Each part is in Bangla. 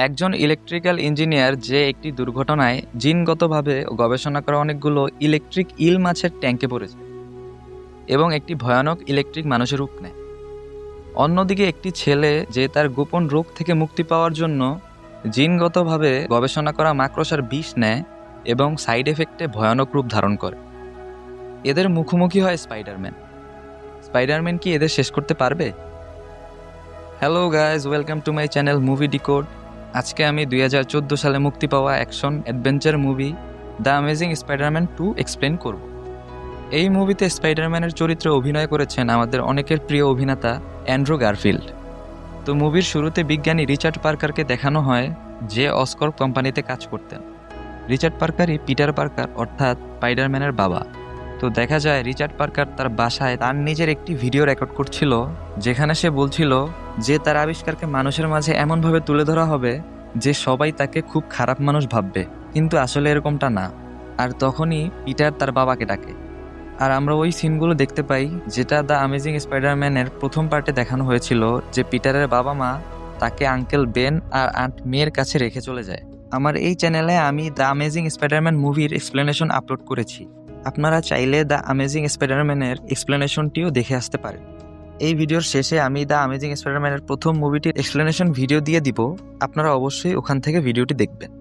একজন ইলেকট্রিক্যাল ইঞ্জিনিয়ার যে একটি দুর্ঘটনায় জিনগতভাবে গবেষণা করা অনেকগুলো ইলেকট্রিক ইল মাছের ট্যাঙ্কে পড়ে যায় এবং একটি ভয়ানক ইলেকট্রিক মানুষের রূপ নেয়। অন্যদিকে একটি ছেলে যে তার গোপন রোগ থেকে মুক্তি পাওয়ার জন্য জিনগতভাবে গবেষণা করা মাকড়সার বিষ নেয় এবং সাইড এফেক্টে ভয়ানক রূপ ধারণ করে। এদের মুখোমুখি হয় স্পাইডারম্যান। স্পাইডারম্যান কি এদের শেষ করতে পারবে? Hello guys, welcome to my channel movie decode. আজকে আমি 2014 সালে মুক্তি পাওয়া action adventure movie the amazing Spiderman 2 explain করব। এই মুভিতে স্পাইডারম্যানের চরিত্রে অভিনয় করেছেন আমাদের অনেকের প্রিয় অভিনেতা অ্যান্ড্রু গারফিল্ড। তো মুভির শুরুতে বিজ্ঞানী রিচার্ড পার্কারকে দেখানো হয়, যে অসকর্প কোম্পানিতে কাজ করতেন। রিচার্ড পার্কারই পিটার পার্কার অর্থাৎ স্পাইডারম্যানের বাবা। তো দেখা যায় রিচার্ড পার্কার তার বাসায় তার নিজের একটি ভিডিও রেকর্ড করছিল, যেখানে সে বলছিল যে তার আবিষ্কারকে মানুষের মাঝে এমনভাবে তুলে ধরা হবে যে সবাই তাকে খুব খারাপ মানুষ ভাববে, কিন্তু আসলে এরকমটা না। আর তখনই পিটার তার বাবাকে ডাকে। আর আমরা ওই সিনগুলো দেখতে পাই যেটা দ্য অ্যামেজিং স্পাইডারম্যানের প্রথম পার্টে দেখানো হয়েছিল, যে পিটারের বাবা মা তাকে আঙ্কেল বেন আর আন্ট মেয়ের কাছে রেখে চলে যায়। আমার এই চ্যানেলে আমি দ্য অ্যামেজিং স্পাইডারম্যান মুভির এক্সপ্লেনেশন আপলোড করেছি। আপনারা চাইলে দ্য অ্যামেজিং স্পাইডারম্যানের এক্সপ্লেনেশনটিও দেখে আসতে পারেন। এই ভিডিওর শেষে আমি দ্য অ্যামেজিং স্পাইডারম্যানের প্রথম মুভিটির এক্সপ্লেনেশন ভিডিও দিয়ে দিব, আপনারা অবশ্যই ওখান থেকে ভিডিওটি দেখবেন।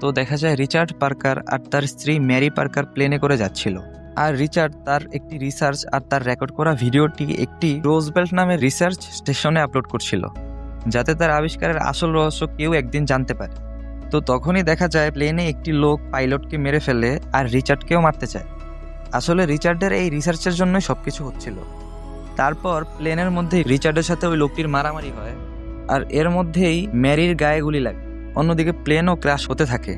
তো দেখা যায় রিচার্ড পার্কার আর তার স্ত্রী ম্যারি পার্কার প্লেনে করে যাচ্ছিল। আর রিচার্ড তার একটি রিসার্চ আর তার রেকর্ড করা ভিডিওটি একটি রোজবেল্ট নামের রিসার্চ স্টেশনে আপলোড করছিল, যাতে তার আবিষ্কারের আসল রহস্য কেউ একদিন জানতে পারে। তো তখনই দেখা যায় প্লেনে একটি লোক পাইলটকে মেরে ফেলে আর রিচার্ডকেও মারতে চায়। আসলে রিচার্ডের এই রিসার্চের জন্যই সবকিছু হচ্ছিল। তারপর প্লেনের মধ্যে রিচার্ডের সাথে ওই লোকটির মারামারি হয়, আর এর মধ্যেই ম্যারির গায়ে গুলি লাগে। অন্যদিকে প্লেনও ক্র্যাশ হতে থাকে,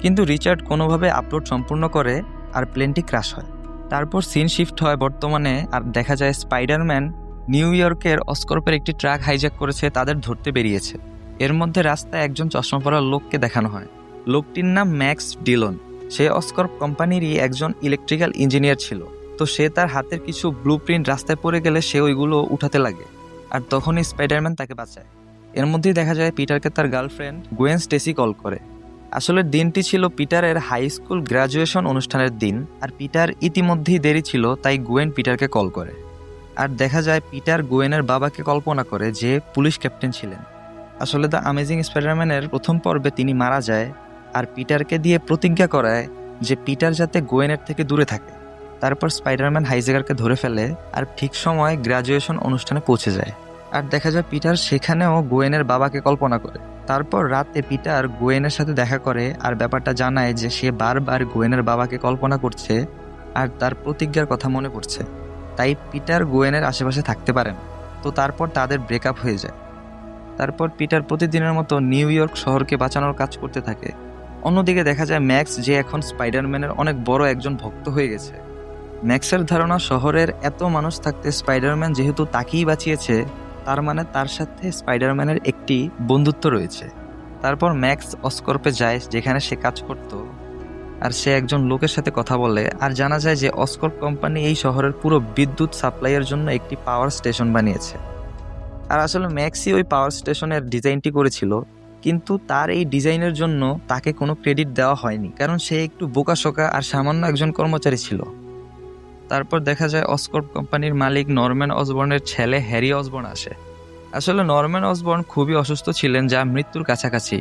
কিন্তু রিচার্ড কোনোভাবে আপলোড সম্পূর্ণ করে আর প্লেনটি ক্র্যাশ হয়। তারপর সিন শিফট হয় বর্তমানে, আর দেখা যায় স্পাইডারম্যান নিউ ইয়র্কের অসকর্পের একটি ট্রাক হাইজ্যাক করেছে, তাদের ধরতে বেরিয়েছে। এর মধ্যে রাস্তায় একজন চশমা পরা লোককে দেখানো হয়। লোকটির নাম ম্যাক্স ডিলন। সে অসকর্প কোম্পানিরই একজন ইলেকট্রিক্যাল ইঞ্জিনিয়ার ছিল। তো সে তার হাতের কিছু ব্লু প্রিন্ট রাস্তায় পড়ে গেলে সে ওইগুলো উঠাতে লাগে, আর তখনই স্পাইডারম্যান তাকে বাঁচায়। এর মধ্যেই দেখা যায় পিটারকে তার গার্লফ্রেন্ড গুয়েন স্টেসি কল করে। আসলে দিনটি ছিল পিটারের হাই স্কুল গ্রাজুয়েশন অনুষ্ঠানের দিন, আর পিটার ইতিমধ্যেই দেরি ছিল, তাই গুয়েন পিটারকে কল করে। আর দেখা যায় পিটার গুয়েনের বাবাকে কল্পনা করে, যে পুলিশ ক্যাপ্টেন ছিলেন। আসলে দ্য অ্যামেজিং স্পাইডারম্যানের প্রথম পর্বে তিনি মারা যায়, আর পিটারকে দিয়ে প্রতিজ্ঞা করায় যে পিটার যাতে গুয়েনের থেকে দূরে থাকে। তারপর স্পাইডারম্যান হাইজ্যাকারকে ধরে ফেলে আর ঠিক সময় গ্রাজুয়েশন অনুষ্ঠানে পৌঁছে যায়। আর দেখা যায় পিটার সেখানেও গুয়েনের বাবাকে কল্পনা করে। তারপর রাতে পিটার গুয়েনের সাথে দেখা করে আর ব্যাপারটা জানায় যে সে বারবার গুয়েনের বাবাকে কল্পনা করছে আর তার প্রতিজ্ঞার কথা মনে পড়ছে। তাই পিটার গুয়েনের আশেপাশে থাকতে পারেন। তো তারপর তাদের ব্রেকআপ হয়ে যায়। তারপর পিটার প্রতিদিনের মতো নিউ ইয়র্ক শহরকে বাঁচানোর কাজ করতে থাকে। অন্যদিকে দেখা যায় ম্যাক্স, যে এখন স্পাইডারম্যানের অনেক বড় একজন ভক্ত হয়ে গেছে। ম্যাক্সের ধারণা শহরের এত মানুষ থাকতে স্পাইডারম্যান যেহেতু তাকেই বাঁচিয়েছে, তার মানে তার সাথে স্পাইডারম্যানের একটি বন্ধুত্ব রয়েছে। তারপর ম্যাক্স অসকর্পে যায়, যেখানে সে কাজ করত, আর সে একজন লোকের সাথে কথা বলে আর জানা যায় যে অসকর্প কোম্পানি এই শহরের পুরো বিদ্যুৎ সাপ্লাইয়ের জন্য একটি পাওয়ার স্টেশন বানিয়েছে। আর আসলে ম্যাক্সই ওই পাওয়ার স্টেশনের ডিজাইনটি করেছিল, কিন্তু তার এই ডিজাইনের জন্য তাকে কোনো ক্রেডিট দেওয়া হয়নি, কারণ সে একটু বোকাশোকা আর সামান্য একজন কর্মচারী ছিল। তারপর দেখা যায় অসকর্প কোম্পানির মালিক নরম্যান অসবর্নের ছেলে হ্যারি অসবর্ন আসে। আসলে নরম্যান অসবর্ন খুবই অসুস্থ ছিলেন, যা মৃত্যুর কাছাকাছি।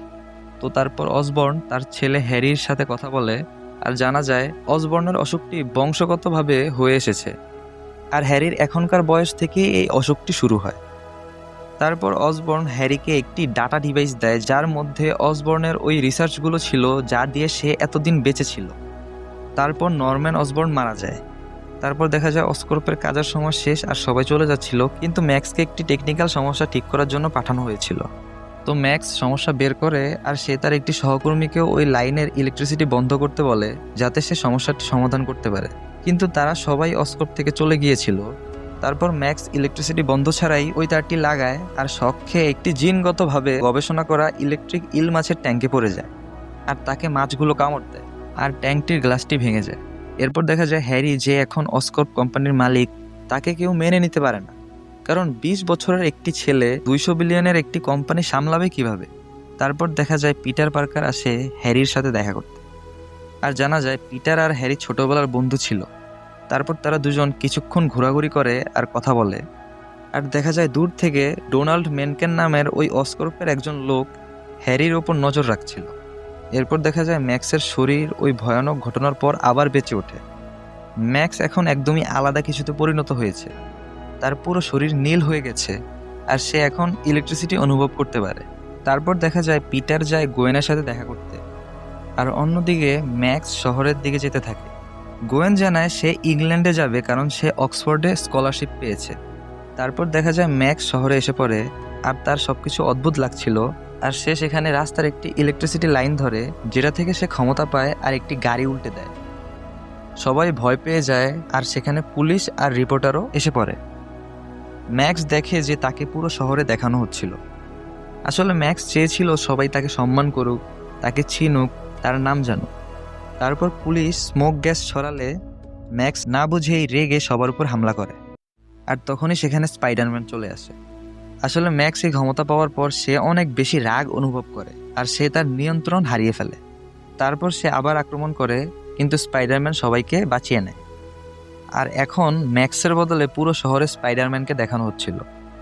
তো তারপর অসবর্ন তার ছেলে হ্যারির সাথে কথা বলে আর জানা যায় অসবর্নের অসুখটি বংশগতভাবে হয়ে এসেছে, আর হ্যারির এখনকার বয়স থেকেই এই অসুখটি শুরু হয়। তারপর অসবর্ন হ্যারিকে একটি ডাটা ডিভাইস দেয়, যার মধ্যে অসবর্নের ওই রিসার্চগুলো ছিল যা দিয়ে সে এতদিন বেঁচে ছিল। তারপর নরম্যান অসবর্ন মারা যায়। তারপর দেখা যায় অসকর্পের কাজের সময় শেষ আর সবাই চলে যাচ্ছিল, কিন্তু ম্যাক্সকে একটি টেকনিক্যাল সমস্যা ঠিক করার জন্য পাঠানো হয়েছিল। তো ম্যাক্স সমস্যা বের করে আর সে তার একটি সহকর্মীকেও ওই লাইনের ইলেকট্রিসিটি বন্ধ করতে বলে, যাতে সে সমস্যাটি সমাধান করতে পারে। কিন্তু তারা সবাই অসকর্প থেকে চলে গিয়েছিল। তারপর ম্যাক্স ইলেকট্রিসিটি বন্ধ ছাড়াই ওই তারটি লাগায় আর শক খেয়ে একটি জিনগতভাবে গবেষণা করা ইলেকট্রিক ইল মাছের ট্যাঙ্কে পড়ে যায়, আর তাকে মাছগুলো কামড় দেয় আর ট্যাঙ্কটির গ্লাসটি ভেঙে যায়। এরপর দেখা যায় হ্যারি, যে এখন অসকর্প কোম্পানির মালিক, তাকে কেউ মেনে নিতে পারে না, কারণ 20 বছরের একটি ছেলে 200 বিলিয়নের একটি কোম্পানি সামলাবে কিভাবে। তারপর দেখা যায় পিটার পার্কার আসে হ্যারির সাথে দেখা করতে। আর জানা যায় পিটার আর হ্যারি ছোটবেলার বন্ধু ছিল। তারপর তারা দুজন কিছুক্ষণ ঘোরাঘুরি করে আর কথা বলে। আর দেখা যায় দূর থেকে ডোনাল্ড মেনকেন নামের ওই অসকর্পের একজন লোক হ্যারির ওপর নজর রাখছিল। এরপর দেখা যায় ম্যাক্সের শরীর ওই ভয়ানক ঘটনার পর আবার বেঁচে ওঠে। ম্যাক্স এখন একদমই আলাদা কিছুতে পরিণত হয়েছে। তার পুরো শরীর নীল হয়ে গেছে আর সে এখন ইলেকট্রিসিটি অনুভব করতে পারে। তারপর দেখা যায় পিটার যায় গোয়েনের সাথে দেখা করতে। আর অন্যদিকে ম্যাক্স শহরের দিকে যেতে থাকে। গোয়েন জানায় সে ইংল্যান্ডে যাবে কারণ সে অক্সফোর্ডে স্কলারশিপ পেয়েছে। তারপর দেখা যায় ম্যাক্স শহরে এসে পড়ে আর তার সবকিছু অদ্ভুত লাগছিল। আর সে সেখানে রাস্তার একটি ইলেকট্রিসিটি লাইন ধরে, যেটা থেকে সে ক্ষমতা পায় আর একটি গাড়ি উল্টে দেয়। সবাই ভয় পেয়ে যায় আর সেখানে পুলিশ আর রিপোর্টারও এসে পড়ে। ম্যাক্স দেখে যে তাকে পুরো শহরে দেখানো হচ্ছিল। আসলে ম্যাক্স চেয়েছিল সবাই তাকে সম্মান করুক, তাকে চিনুক, তার নাম জানুক। তারপর পুলিশ স্মোক গ্যাস ছড়ালে ম্যাক্স না বুঝেই রেগে সবার উপর হামলা করে। আর তখনই সেখানে স্পাইডারম্যান চলে আসে। আসলে ম্যাক্স এই ক্ষমতা পাওয়ার পর সে অনেক বেশি রাগ অনুভব করে আর সে তার নিয়ন্ত্রণ হারিয়ে ফেলে। তারপর সে আবার আক্রমণ করে, কিন্তু স্পাইডারম্যান সবাইকে বাঁচিয়ে নেয়। আর এখন ম্যাক্সের বদলে পুরো শহরে স্পাইডারম্যানকে দেখানো হচ্ছিল।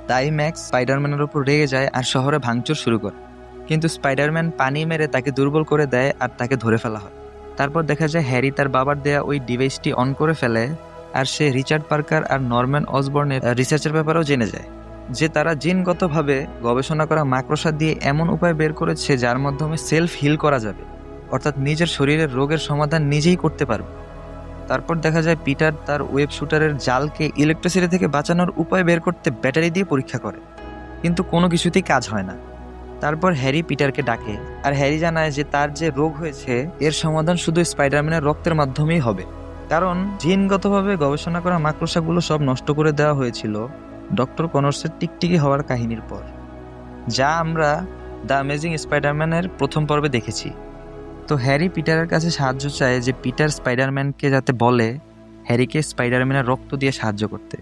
তাই ম্যাক্স স্পাইডারম্যানের উপর রেগে যায় আর শহরে ভাঙচুর শুরু করে। কিন্তু স্পাইডারম্যান পানি মেরে তাকে দুর্বল করে দেয় আর তাকে ধরে ফেলা হয়। তারপর দেখা যায় হ্যারি তার বাবার দেয়া ওই ডিভাইসটি অন করে ফেলে আর সে রিচার্ড পার্কার আর নরম্যান অসবর্নের রিসার্চের ব্যাপারেও জেনে যায় যে তারা জিনগতভাবে গবেষণা করা মাকড়সা দিয়ে এমন উপায় বের করেছে যার মাধ্যমে সেলফ হিল করা যাবে, অর্থাৎ নিজের শরীরের রোগের সমাধান নিজেই করতে পারবে। তারপর দেখা যায় পিটার তার ওয়েব শুটারের জালকে ইলেকট্রিসিটি থেকে বাঁচানোর উপায় বের করতে ব্যাটারি দিয়ে পরীক্ষা করে, কিন্তু কোনো কিছুতেই কাজ হয় না। তারপর হ্যারি পিটারকে ডাকে আর হ্যারি জানায় যে তার যে রোগ হয়েছে এর সমাধান শুধু স্পাইডারম্যানের রক্তের মাধ্যমেই হবে, কারণ জিনগতভাবে গবেষণা করা মাকড়সাগুলো সব নষ্ট করে দেওয়া হয়েছিল ডক্টর কনর্সের টিকটিকি হওয়ার কাহিনীর পর, যা আমরা দ্য অ্যামেজিং স্পাইডারম্যানের প্রথম পর্বে দেখেছি। তো হ্যারি পিটারের কাছে সাহায্য চায় যে পিটার স্পাইডারম্যানকে যাতে বলে হ্যারিকে স্পাইডারম্যানের রক্ত দিয়ে সাহায্য করতে,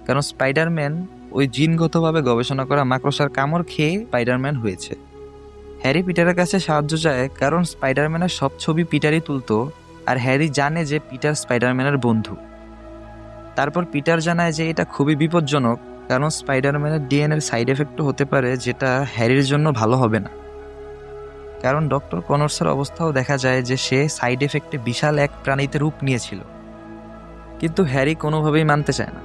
কারণ স্পাইডারম্যান ওই জিনগতভাবে গবেষণা করা মাকড়সার কামড় খেয়ে স্পাইডারম্যান হয়েছে। হ্যারি পিটারের কাছে সাহায্য চায় কারণ স্পাইডারম্যানের সব ছবি পিটারই তুলতো আর হ্যারি জানে যে পিটার স্পাইডারম্যানের বন্ধু। তারপর পিটার জানায় যে এটা খুবই বিপজ্জনক, কারণ স্পাইডারম্যানের ডিএনএর সাইড এফেক্টও হতে পারে, যেটা হ্যারির জন্য ভালো হবে না। কারণ ডক্টর কনর্সের অবস্থাও দেখা যায় যে সে সাইড এফেক্টে বিশাল এক প্রাণীতে রূপ নিয়েছিল, কিন্তু হ্যারি কোনোভাবেই মানতে চায় না।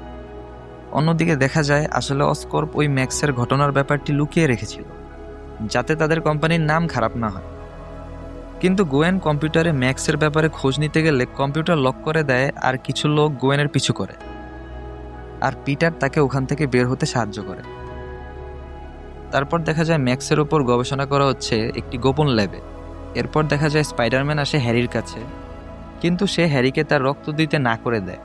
অন্যদিকে দেখা যায় আসলে অসকর্প ওই ম্যাক্সের ঘটনার ব্যাপারটি লুকিয়ে রেখেছিল যাতে তাদের কোম্পানির নাম খারাপ না হয়। কিন্তু গোয়েন কম্পিউটারে ম্যাক্সের ব্যাপারে খোঁজ নিতে গেলে কম্পিউটার লক করে দেয় আর কিছু লোক গোয়েনের পিছু করে, আর পিটার তাকে ওখান থেকে বের হতে সাহায্য করে। তারপর দেখা যায় ম্যাক্সের ওপর গবেষণা করা হচ্ছে একটি গোপন ল্যাবে। এরপর দেখা যায় স্পাইডারম্যান আসে হ্যারির কাছে, কিন্তু সে হ্যারিকে তার রক্ত দিতে না করে দেয়।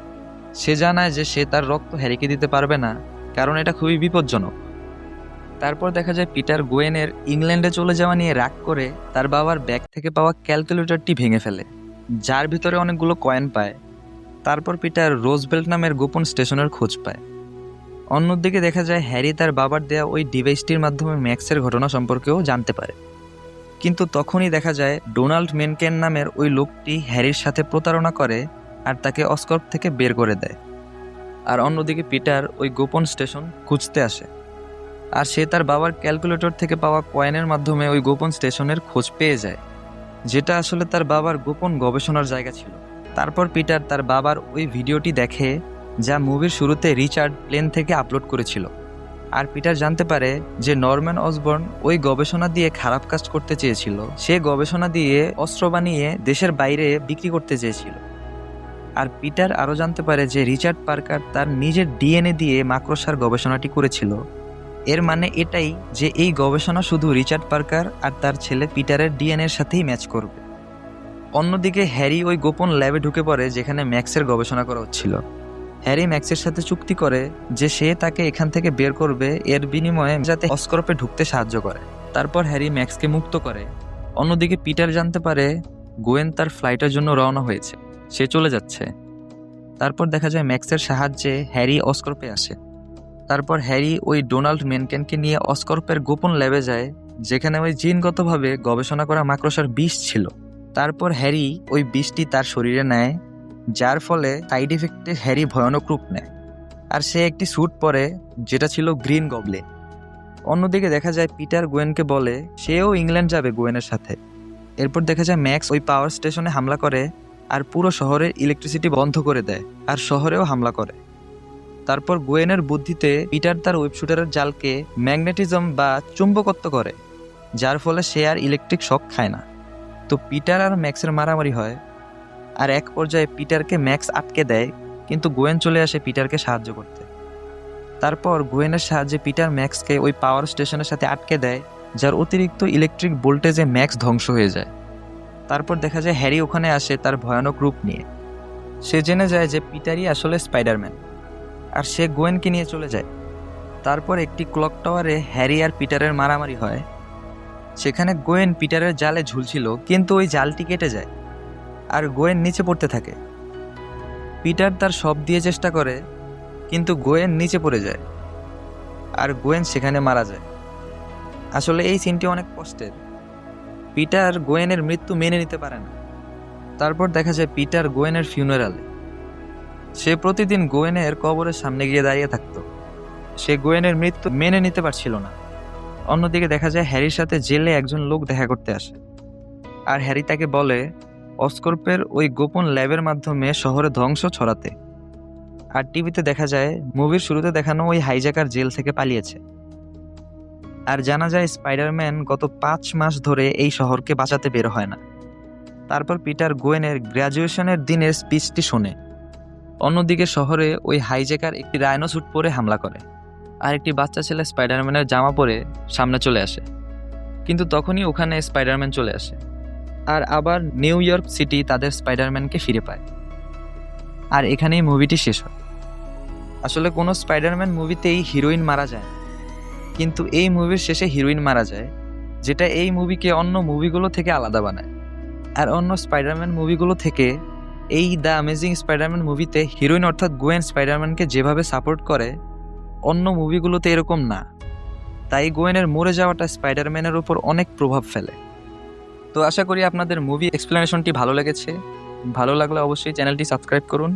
সে জানায় যে সে তার রক্ত হ্যারিকে দিতে পারবে না, কারণ এটা খুবই বিপজ্জনক। তারপর দেখা যায় পিটার গোয়েনের ইংল্যান্ডে চলে যাওয়া নিয়ে রাগ করে তার বাবার ব্যাগ থেকে পাওয়া ক্যালকুলেটরটি ভেঙে ফেলে, যার ভিতরে অনেকগুলো কয়েন পায়। তারপর পিটার রোজবেল্ট নামের গোপন স্টেশনের খোঁজ পায়। অন্যদিকে দেখা যায় হ্যারি তার বাবার দেয়া ওই ডিভাইসটির মাধ্যমে ম্যাক্সের ঘটনা সম্পর্কেও জানতে পারে। কিন্তু তখনই দেখা যায় ডোনাল্ড মেনকেন নামের ওই লোকটি হ্যারির সাথে প্রতারণা করে আর তাকে অসকর্প থেকে বের করে দেয়। আর অন্যদিকে পিটার ওই গোপন স্টেশন খুঁজতে আসে, আর সে তার বাবার ক্যালকুলেটর থেকে পাওয়া কয়েনের মাধ্যমে ওই গোপন স্টেশনের খোঁজ পেয়ে যায়, যেটা আসলে তার বাবার গোপন গবেষণার জায়গা ছিল। তারপর পিটার তার বাবার ওই ভিডিওটি দেখে যা মুভির শুরুতে রিচার্ড প্লেন থেকে আপলোড করেছিল। আর পিটার জানতে পারে যে নরম্যান অসবর্ন ওই গবেষণা দিয়ে খারাপ কাজ করতে চেয়েছিল, সে গবেষণা দিয়ে অস্ত্র বানিয়ে দেশের বাইরে বিক্রি করতে চেয়েছিল। আর পিটার আরও জানতে পারে যে রিচার্ড পার্কার তার নিজের ডিএনএ দিয়ে মাকড়সার গবেষণাটি করেছিল। এর মানে এটাই যে এই গবেষণা শুধু রিচার্ড পার্কার আর তার ছেলে পিটারের ডিএনএর সাথেই ম্যাচ করবে। অন্যদিকে হ্যারি ওই গোপন ল্যাবে ঢুকে পড়ে যেখানে ম্যাক্সের গবেষণা করা হচ্ছিল। হ্যারি ম্যাক্সের সাথে চুক্তি করে যে সে তাকে এখান থেকে বের করবে এর বিনিময়ে যাতে অসকর্পে ঢুকতে সাহায্য করে। তারপর হ্যারি ম্যাক্সকে মুক্ত করে। অন্যদিকে পিটার জানতে পারে গোয়েন তার ফ্লাইটের জন্য রওনা হয়েছে, সে চলে যাচ্ছে। তারপর দেখা যায় ম্যাক্সের সাহায্যে হ্যারি অসকর্পে আসে। তারপর হ্যারি ওই ডোনাল্ড মেনকেনকে নিয়ে অসকর্পের গোপন ল্যাবে যায় যেখানে ওই জিনগতভাবে গবেষণা করা মাকড়সার বিষ ছিল। তারপর হ্যারি ওই বিষটি তার শরীরে নেয়, যার ফলে সাইড ইফেক্টে হ্যারি ভয়ানক রূপ নেয়, আর সে একটি স্যুট পরে যেটা ছিল গ্রিন গবলিন। অন্যদিকে দেখা যায় পিটার গোয়েনকে বলে সেও ইংল্যান্ড যাবে গোয়েনের সাথে। এরপর দেখা যায় ম্যাক্স ওই পাওয়ার স্টেশনে হামলা করে আর পুরো শহরের ইলেকট্রিসিটি বন্ধ করে দেয়, আর শহরেও হামলা করে। তারপর গোয়েনের বুদ্ধিতে পিটার তার ওয়েবশুটারের জালকে ম্যাগনেটিজম বা চুম্বকত্ব করে, যার ফলে সে আর ইলেকট্রিক শক খায় না। তো পিটার আর ম্যাক্সের মারামারি হয়, আর এক পর্যায়ে পিটারকে ম্যাক্স আটকে দেয়, কিন্তু গোয়েন চলে আসে পিটারকে সাহায্য করতে। তারপর গোয়েনের সাহায্যে পিটার ম্যাক্সকে ওই পাওয়ার স্টেশনের সাথে আটকে দেয়, যার অতিরিক্ত ইলেকট্রিক ভোল্টেজে ম্যাক্স ধ্বংস হয়ে যায়। তারপর দেখা যায় হ্যারি ওখানে আসে তার ভয়ানক রূপ নিয়ে। সে জেনে যায় যে পিটারই আসলে স্পাইডারম্যান, আর সে গোয়েনকে নিয়ে চলে যায়। তারপর একটি ক্লক টাওয়ারে হ্যারি আর পিটারের মারামারি হয়। সেখানে গোয়েন পিটারের জালে ঝুলছিল, কিন্তু ওই জালটি কেটে যায় আর গোয়েন নিচে পড়তে থাকে। পিটার তার সব দিয়ে চেষ্টা করে, কিন্তু গোয়েন নিচে পড়ে যায় আর গোয়েন সেখানে মারা যায়। আসলে এই সিনটি অনেক কষ্টের। পিটার গোয়েনের মৃত্যু মেনে নিতে পারে না। তারপর দেখা যায় পিটার গোয়েনের ফিউনারালে। সে প্রতিদিন গোয়েনের কবরের সামনে গিয়ে দাঁড়িয়ে থাকতো। সে গোয়েনের মৃত্যু মেনে নিতে পারছিল না। অন্যদিকে দেখা যায় হ্যারির সাথে জেলে একজন লোক দেখা করতে আসে, আর হ্যারি তাকে বলে অস্কর্পের ওই গোপন ল্যাবের মাধ্যমে শহরে ধ্বংস ছড়াতে। আর টিভিতে দেখা যায় মুভির শুরুতে দেখানো ওই হাইজ্যাকার জেল থেকে পালিয়েছে। আর জানা যায় স্পাইডারম্যান গত 5 মাস ধরে এই শহরকে বাঁচাতে বের হয় না। তারপর পিটার গোয়েনের গ্র্যাজুয়েশনের দিনের স্পিচটি শোনে। অন্যদিকে শহরে ওই হাইজ্যাকার একটি রাইনো স্যুট পরে হামলা করে, আর একটি বাচ্চা ছেলে স্পাইডারম্যানের জামা পরে সামনে চলে আসে। কিন্তু তখনই ওখানে স্পাইডারম্যান চলে আসে, আর আবার নিউ ইয়র্ক সিটি তাদের স্পাইডারম্যানকে ফিরে পায়। আর এখানেই মুভিটি শেষ হয়। আসলে কোনো স্পাইডারম্যান মুভিতেই হিরোইন মারা যায় না, কিন্তু এই মুভির শেষে হিরোইন মারা যায়, যেটা এই মুভিকে অন্য মুভিগুলো থেকে আলাদা বানায়। আর অন্য স্পাইডারম্যান মুভিগুলো থেকে এই দ্য অ্যামেজিং স্পাইডারম্যান মুভিতে হিরোইন অর্থাৎ গোয়েন স্পাইডারম্যানকে যেভাবে সাপোর্ট করে, অন্য মুভিগুলোতে এরকম না। তাই গোয়েনের মরে যাওয়াটা স্পাইডারম্যানের উপর অনেক প্রভাব ফেলে। তো আশা করি আপনাদের মুভি এক্সপ্লেনেশনটি ভালো লেগেছে। ভালো লাগলে অবশ্যই চ্যানেলটি সাবস্ক্রাইব করুন,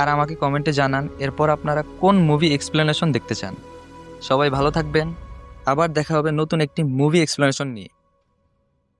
আর আমাকে কমেন্টে জানান এরপর আপনারা কোন মুভি এক্সপ্লেনেশন দেখতে চান। সবাই ভালো থাকবেন। আবার দেখা হবে নতুন একটি মুভি এক্সপ্লেনেশন নিয়ে।